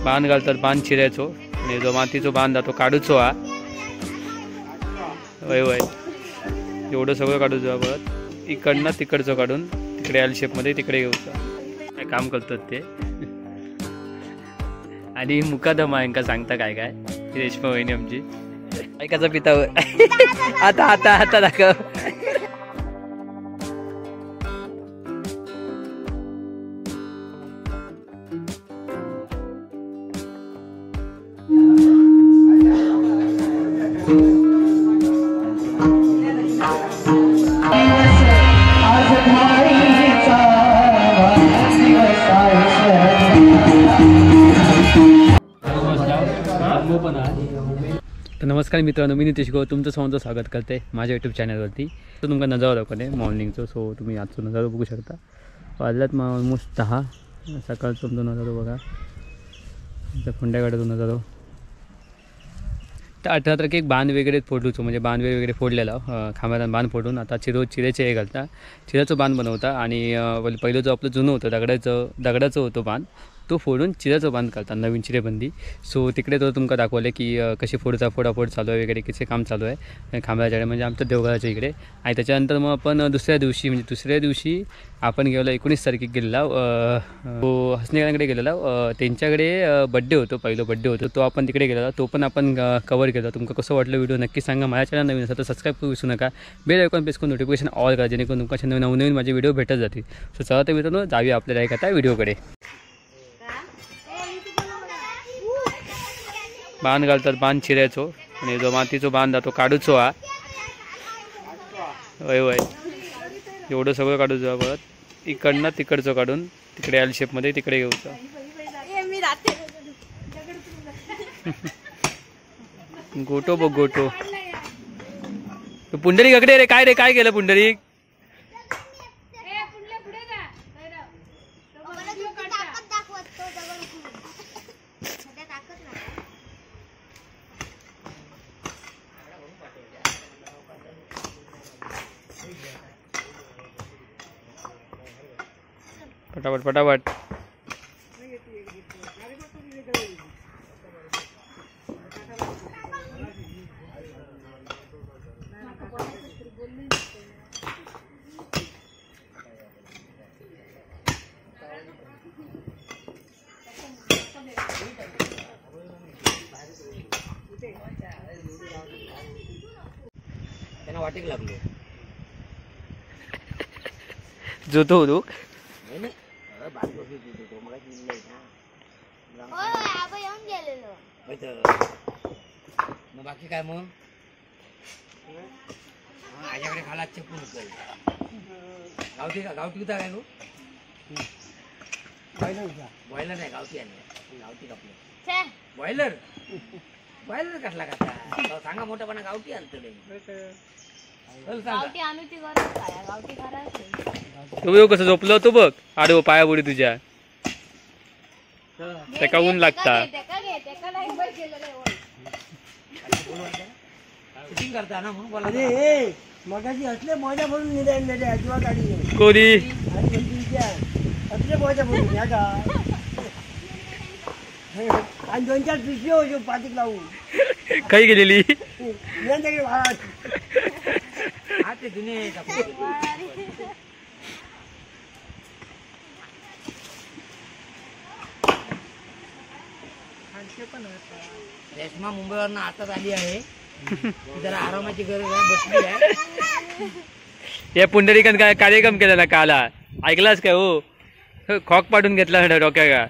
बांध घालतात, बांध चिरायचो आणि जो मातीचो बांध तो काढूचो हा. वय वय एवढं सगळं काढूचो हा. परत इकडनं तिकडचं काढून तिकडे एल शेपमध्ये तिकडे घेऊचं काय काम करतात ते. आणि मुकादमा यांका सांगता काय काय रेश्मा वहिनी आमची ऐकाचा पितावर आता आता आता दाखव. नमस्कार मित्रांनो, मी नितेश गो तुमचं सर्वांचं स्वागत करते माझ्या यूट्यूब चॅनलवरती. तर तुमका नजारा दाखवते मॉर्निंगचं. सो तुम्ही आजचा नजारा बघू शकता. वाजल्यात मग ऑलमोस्ट 10. सकाळचं तुमचा नजारा बघा, संध्याकाळचा नजारा. तर 18 तारखेक एक बांध वगैरे फोडूचो, म्हणजे बांध वगैरे फोडलेला खांब्याला बांध फोडून आता चिरेचे हे घालता, चिराचं बांध बनवता. आणि पहिलं जो आपलं जुनं होतं दगडाचं होतं बांध, तो फोडून चिराचं बांध घालतात, नवीन चिरेबंदी. सो तिकडे तो तुमका दाखवले की कशी फोडाफोड चालू आहे वगैरे, कसे काम चालू आहे खांब्याच्या म्हणजे आमच्या देवघराच्या इकडे. आणि त्याच्यानंतर मग आपण दुसऱ्या दिवशी आपण गेलो 19 तारखेक गेलेला हसनेकडे गेलेला. त्यांच्याकडे बड्डे होतो, पहिलं बड्डे होतो तो आपण तिकडे गेलेला, तो पण आपण कवर केला. तुमका कसं वाटलं व्हिडिओ नक्की सांगा. माझ्या चॅनल नवीन असेल तर सबस्क्राईब करू विसरू नका, बेल आयकॉन प्रेस करून नोटिफिकेशन ऑल करा, जेणेकरून तुमच्या नवनवीन माझे व्हिडिओ भेटत जातील. सो चला तर मित्रांनो जाऊया आपल्याला एक आता व्हिडिओकडे. बांध घालतात, बांध चिरायचो आणि जो मातीचो बांध तो काढूचो हा. वय वय एवढं सगळं काढूचो हा. परत इकडनं तिकडचं काढून तिकडे एल शेपमध्ये तिकडे घेऊचं. गोटो बघ गोटो. पुंडरीक अकडे रे, काय रे काय केलं पुंडरीक? फटाफट फटाफट. त्यांना वाटेक लागलो जो तो होतो मग बाकी काय मग माझ्याकडे खाला चपून गावठी होता काय गो? बॉयलर नाही, गावठी आहे. गावठी कापलं बॉयलर कसला कसा सांगा, मोठ्यापणा गावठी आणतो. तू कसं झोपलो होतो बघ, आडवं पाया बुडी तुझ्या त्याका ऊन लागता. शूटिंग करता ना म्हणून बोला. मगाशी असले मोजा भरून निघाले अजिवा गाडी कोणी असले मोजा भरून या का आणि 2-4 पिशवी होतो पातीक लावून काही गेलेली रेश्मा मुंबईवरनं आताच आली आहे, जरा आरामाची गरज आहे, बसली आहे. या पुंडरीकांत काय कार्यक्रम केला ना काला, ऐकलास काय? हो खॉक पाडून घेतला ना डोक्या का.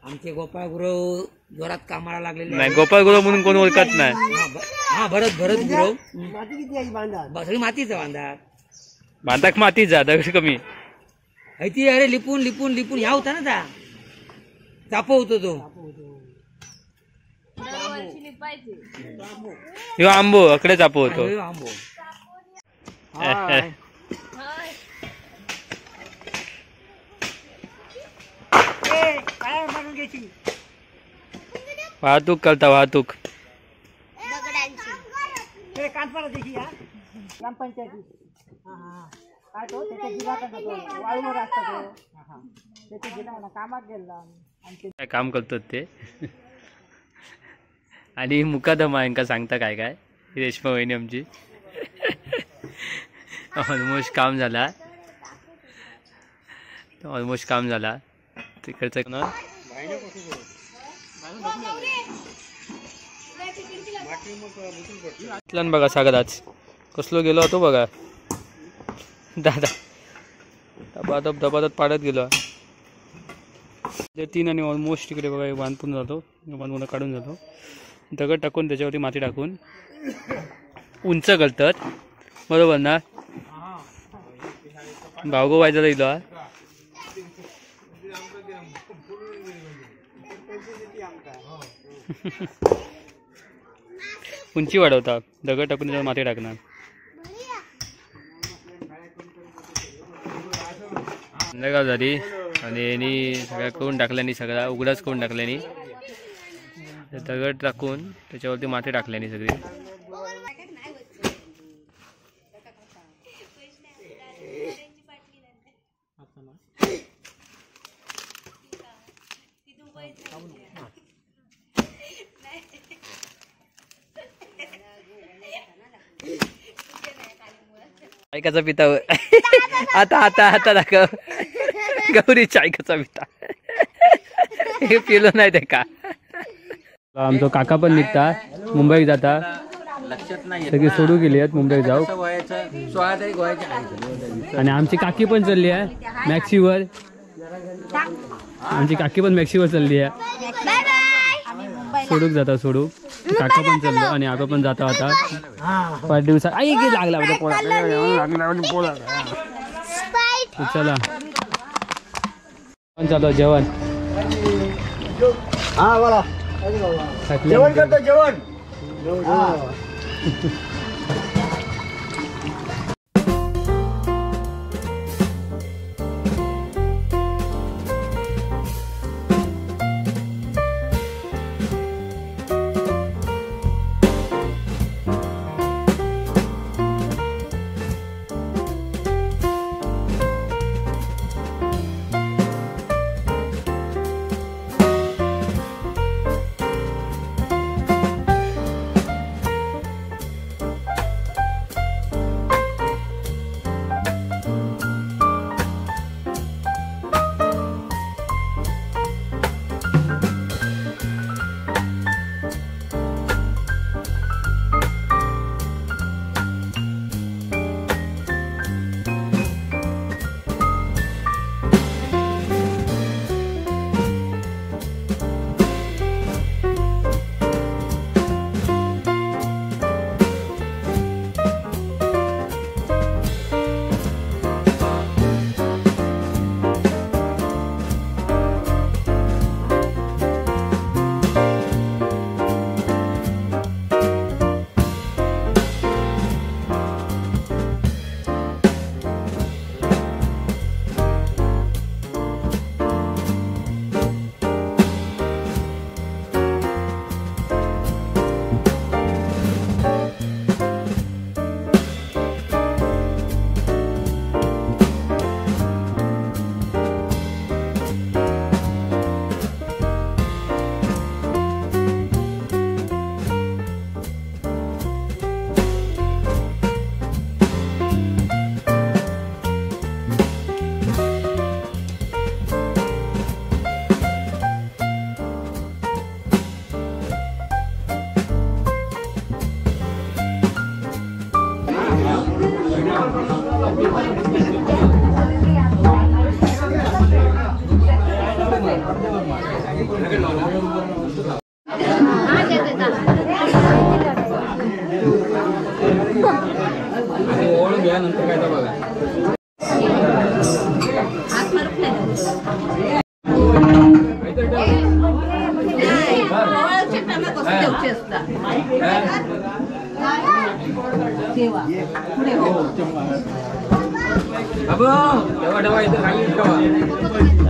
आमचे गोपाळ गुरव जोरात कामाला लागलेले नाही. गोपाळ गुरव म्हणून कोण ओळखत नाही. हा भरत गुरव माती किती आहे बांधा? सगळी मातीच बांधा, बांधाक मातीच जात कमी. ती अरे लिपून ह्या होता ना त्या चापो होतो तो. ह्यो आंबो अकडे चापो होतो. आंबो वाहतूक करता वाहतूक. कानपाडा देखी ग्रामपंचायती काय तो त्याच्या जिल्हाकडनं तो वाळूवर असता तो त्याच्या जिल्हा कामात गेला आणि ते काय काम करतात ते आणि मुकादमा यांका सांगता काय काय रेश्मा वहिनी आमची ऑलमोस्ट काम झाला तिकडचं ना बघा सागराच कसलो गेलो होतो बघा दादा दबादब पाडत गेलो तीन आणि ऑलमोस्ट तिकडे बघा बांधपून जातो बांधपून काढून जातो दगड टाकून त्याच्यावरती माती टाकून उंच करतात बरोबर ना भावगो व्हायचा इलो उंची वाढवता दगड टाकून त्याच्यावर माती टाकणार संध्याकाळ झाली आणि यांनी सगळ्या करून टाकल्यानी सगळा उघडाच करून टाकल्यानी दगड टाकून त्याच्यावरती माती टाकल्यानी सगळी चायकाचा पिता आता आता आता दाखव गौरी चायकाचा पिता हे पिलो नाही ते का आमचा काका पण निघता मुंबईत जाता सगळी सोडू गेली आहेत मुंबईत जाऊ आणि आमची काकी पण चालली आहे मॅक्सीवर चालली आहे सोडूक जाता सोडू काका पण चाललो आणि आपण पण जातो आता 5 दिवसात आई की लागला पोळा चला पण चालू जेवण हा बोला जेवण करतो जेवण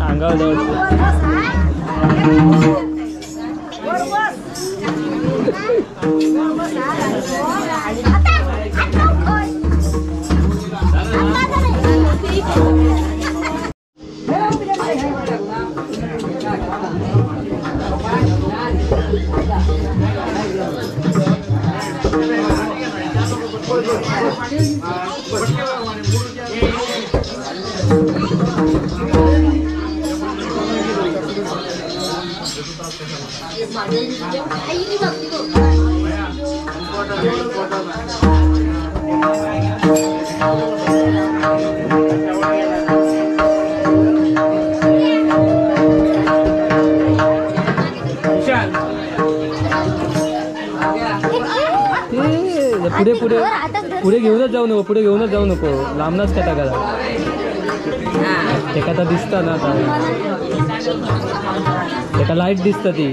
अंगावर पुढे पुढे पुढे घेऊनच जाऊ नको, पुढे घेऊनच जाऊ नको, लांबनाच काय टाकायला एखादा दिसतं ना आता एका लाईट दिसतं ती.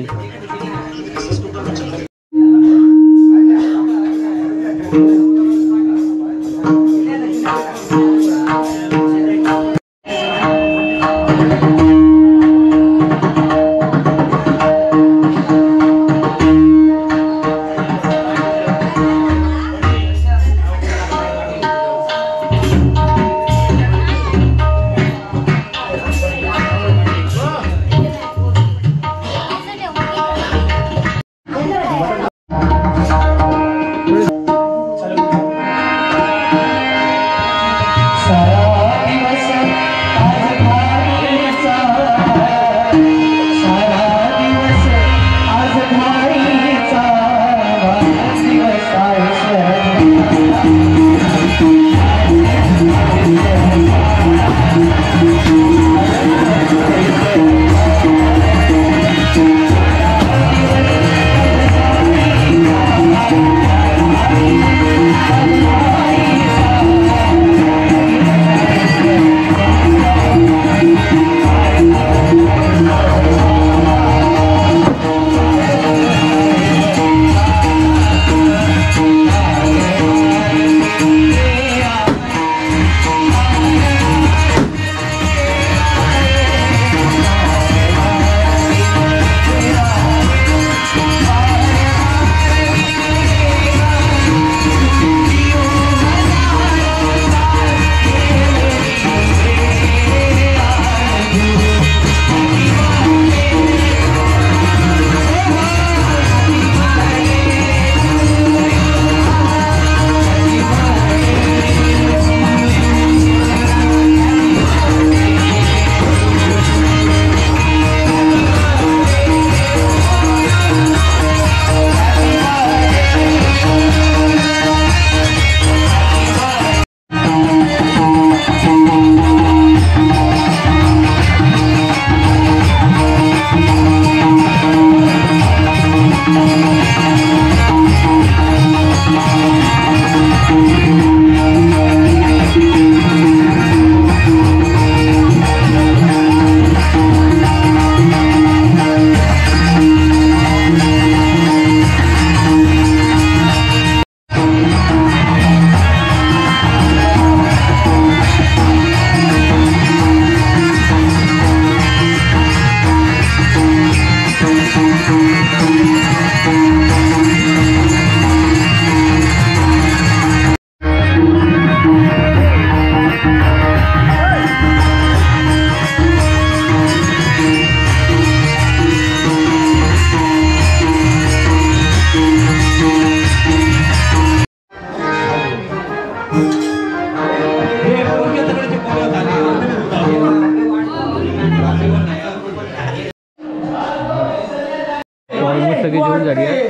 ऑलमोस्ट सगळी जेवण झाली आहे.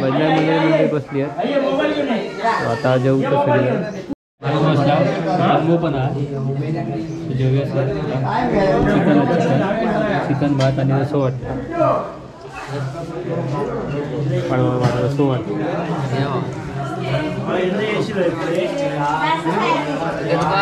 बदल्यामध्ये बसली आहे. आता जेवू तर सगळी पण आहे जेवूया. चिकन भात आणि रसो वाटतं रसो वाटतं.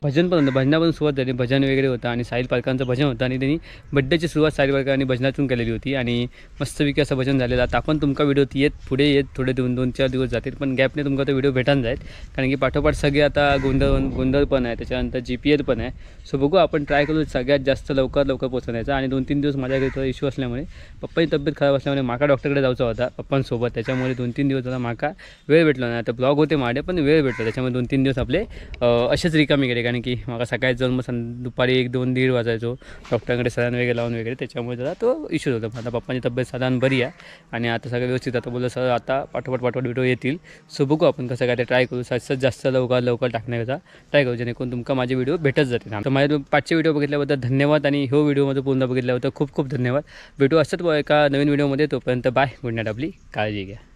भजन पण होतं. भजनापासून सुरुवात झाली. भजन वगैरे होतं आणि साहिल पालकांचं भजन होतं आणि त्यांनी बड्डेची सुरुवात साहिल पालकांनी भजनातून केलेली होती आणि मस्तपैकी असं भजन झालेलं. आता आपण तुमका व्हिडिओ पुढे येत थोडे 2-4 दिवस जातील पण गॅपने तुमका तो व्हिडिओ भेटून जाईल कारण की पाठोपाठ सगळे आता गोंधळ पण आहे, त्याच्यानंतर GPL पण आहे. सो बघू आपण ट्राय करू सगळ्यात जास्त लवकर पोहोचण्याचा. आणि 2-3 दिवस माझ्या घरी थोडा इश्यू असल्यामुळे पप्पाची तब्येत खराब असल्यामुळे माका डॉक्टरकडे जायचा होता पप्पांसोबत. त्याच्यामुळे 2-3 दिवस जरा माका वेळ भेटला नाही. आता ब्लॉग होते माझे पण वेळ भेटला. त्याच्यामुळे 2-3 दिवस आपले असेच रिकामी गेले कारण की मला सकाळी जाऊन मग दुपारी 1-2-1:30 वाजायचो डॉक्टरांकडे सलाईन वगैरे लावून वगैरे. त्याच्यामुळे जरा तो इश्यूज होता. आता पप्पांची तब्येत साधारण बरी आहे आणि आता सगळं व्यवस्थित. आता बोललं सर आता पाठोपाठ व्हिडिओ येतील. सो बघू आपण कसं काय ते ट्राय करू. जास्त लवकर टाकण्याचा ट्राय करू जेणेकरून तुमका माझे व्हिडिओ भेटत जातील. तर माझ्या 5चे व्हिडिओ बघितल्याबद्दल धन्यवाद आणि हो व्हिडिओ माझं पूर्ण बघितल्याबद्दल खूप खूप धन्यवाद. भेटू असंच एका नवीन व्हिडिओमध्ये. तोपर्यंत बाय. Good night. आपली काळजी घ्या.